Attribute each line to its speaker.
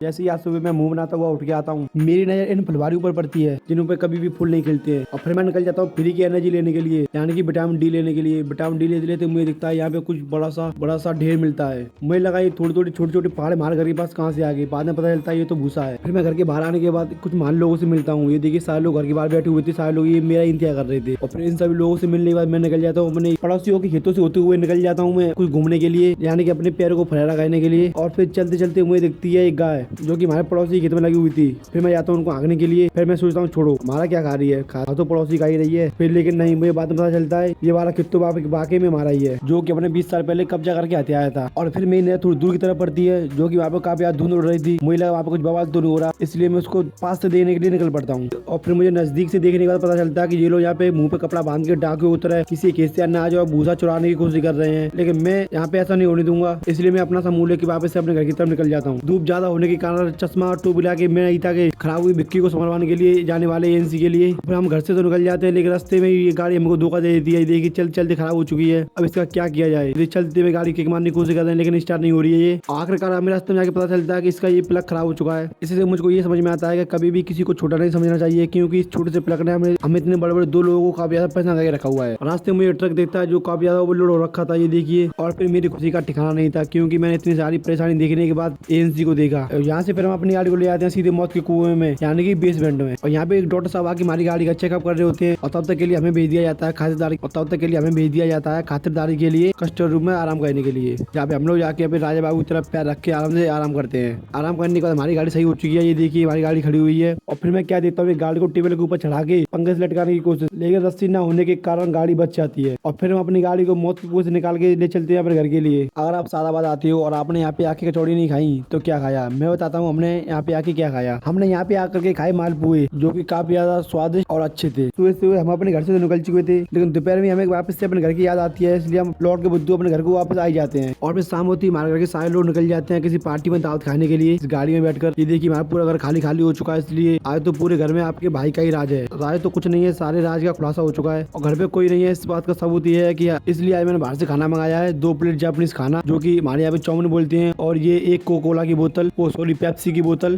Speaker 1: जैसे ही आज सुबह मैं मुंह बनाता हुआ उठ के आता हूँ, मेरी नजर इन फुलवारियों पर पड़ती है जिन पे कभी भी फूल नहीं खिलते हैं। और फिर मैं निकल जाता हूँ फ्री की एनर्जी लेने के लिए, यानी कि विटामिन डी लेने के लिए। विटामिन डी लेते लेते मुझे दिखता है यहाँ पे कुछ बड़ा सा ढेर मिलता है। मुझे लगा ये थोड़ी थोड़ी छोटी छोटी पहाड़ हमारे घर के पास कहाँ से आ गई, बाद में पता चलता है ये तो भूसा है। फिर मैं घर के बाहर आने के बाद कुछ मान लोगों से मिलता हूँ। ये देखिए सारे लोग घर के बाहर बैठे हुए थे, सारे लोग ये मेरा इंतजार कर रहे थे। और फिर इन सभी लोगों से मिलने के बाद मैं निकल जाता हूँ अपने पड़ोसियों के खेतों से होते हुए निकल जाता हूँ मैं कुछ घूमने के लिए, यानी कि अपने पैरों को फहरा करने के लिए। और फिर चलते चलते मुझे दिखती है एक गाय जो कि हमारे पड़ोसी खेत में लगी हुई थी। फिर मैं जाता हूँ उनको हाँकने के लिए। फिर मैं सोचता हूँ छोड़ो, हमारा क्या खा रही है, खा तो पड़ोसी खा ही रही है। फिर लेकिन नहीं, मुझे बाद में पता चलता है ये वाला खेत तो वाकई में हमारा ही है, जो कि अपने 20 साल पहले कब्जा करके हत्या आया था। और फिर मेरी नजर थोड़ी दूर की तरफ पड़ती है जो कि वहाँ पे काफी ज्यादा धुंध उड़ रही थी। मुझे लगा वहाँ पे कुछ बवाल तो नहीं हो रहा, इसलिए मैं उसको पास से देखने के लिए निकल पड़ता हूँ। और फिर मुझे नजदीक से देखने के बाद पता चलता है कि ये लोग यहाँ पे मुंह पे कपड़ा बांध के डाके उतर है, किसी खेत से अन्न आ जाओ भूसा चुराने की कोशिश कर रहे हैं। लेकिन मैं यहाँ पे ऐसा नहीं होने दूंगा, इसलिए मैं अपना समूह लेके वापस से अपने घर की तरफ निकल जाता हूँ। धूप ज्यादा होने के कारण चश्मा और टोपी लाके मैं ईटा के खराब हुई बिक्की को संभलवाने के लिए जाने वाले एजेंसी के लिए। फिर हम घर से तो निकल जाते हैं, लेकिन रास्ते में ये गाड़ी हमको धोखा दे देती है। देखिए चलते चलते खराब हो चुकी है, अब इसका क्या किया जाए। ये चलते हुए गाड़ी किक मारने की कोशिश कर रहे हैं लेकिन स्टार्ट नहीं हो रही है ये। आखिरकार हमें रास्ते में जाके पता चलता है कि इसका ये प्लग खराब हो चुका है। इससे मुझको ये समझ में आता है कि कभी भी किसी को छोटा नहीं समझना चाहिए, क्योंकि इस छोटे से प्लग ने हमें इतने बड़े बड़े दो लोगों को काफी ज्यादा परेशान करके रखा हुआ है। रास्ते में मुझे ट्रक देखता है जो काफी ज्यादा ओवरलोड हो रखा था, ये देखिए। और फिर मेरी खुशी का ठिकाना नहीं था, क्योंकि मैंने इतनी सारी परेशानी देखने के बाद एजेंसी को देखा। यहाँ से फिर हम अपनी गाड़ी को ले आते हैं सीधे मौत के कुएं में, यानी कि बेसमेंट में। और यहाँ पे एक डॉक्टर साहब आके हमारी गाड़ी का चेकअप कर रहे होते हैं। और तब तक के लिए हमें भेज दिया जाता है खातिरदारी के लिए कस्टमर रूम में आराम करने के लिए, जहाँ पे हम लोग जाके अपने राजा बाबू की तरफ पैर रख के आराम से आराम करते हैं। आराम करने के बाद हमारी गाड़ी सही हो चुकी है, ये देखिए हमारी गाड़ी खड़ी हुई है। और फिर मैं क्या देता हूँ, गाड़ी को टेबल के ऊपर चढ़ा के पंखे से लटकाने की कोशिश, लेकिन रस्सी न होने के कारण गाड़ी बच जाती है। और फिर हम अपनी गाड़ी को मौत के कुएं से निकाल के ले चलते हैं अपने घर के लिए। अगर आप सादाबाद आते हो और आपने यहाँ पे आके कचौड़ी नहीं खाई तो क्या खाया, मैं बताता हूँ हमने यहाँ पे आके क्या खाया। हमने यहाँ पे आकर के खाए मालपुए, जो कि काफी ज्यादा स्वादिष्ट और अच्छे थे। सुबह सुबह हम अपने घर से तो निकल चुके थे, लेकिन दोपहर में हमें वापस से अपने घर की याद आती है, इसलिए हम लौट के बुद्धू अपने घर को वापस आ जाते हैं। और फिर शाम होती है, हमारे घर के सारे लोग निकल जाते हैं किसी पार्टी में दावत खाने के लिए इस गाड़ी में बैठकर। ये देखिए हमारा पूरा घर खाली खाली हो चुका है, इसलिए आज तो पूरे घर में आपके भाई का ही राज है। राज तो कुछ नहीं है, सारे राज का खुलासा हो चुका है और घर पे कोई नहीं है। इस बात का सबूत ये है कि इसलिए आज मैंने बाहर से खाना मंगाया है, 2 प्लेट जापानीज खाना, जो कि हमारे यहाँ पे चाउमीन बोलते हैं, और ये एक कोका कोला की बोतल, वो सॉरी पेप्सी की बोतल।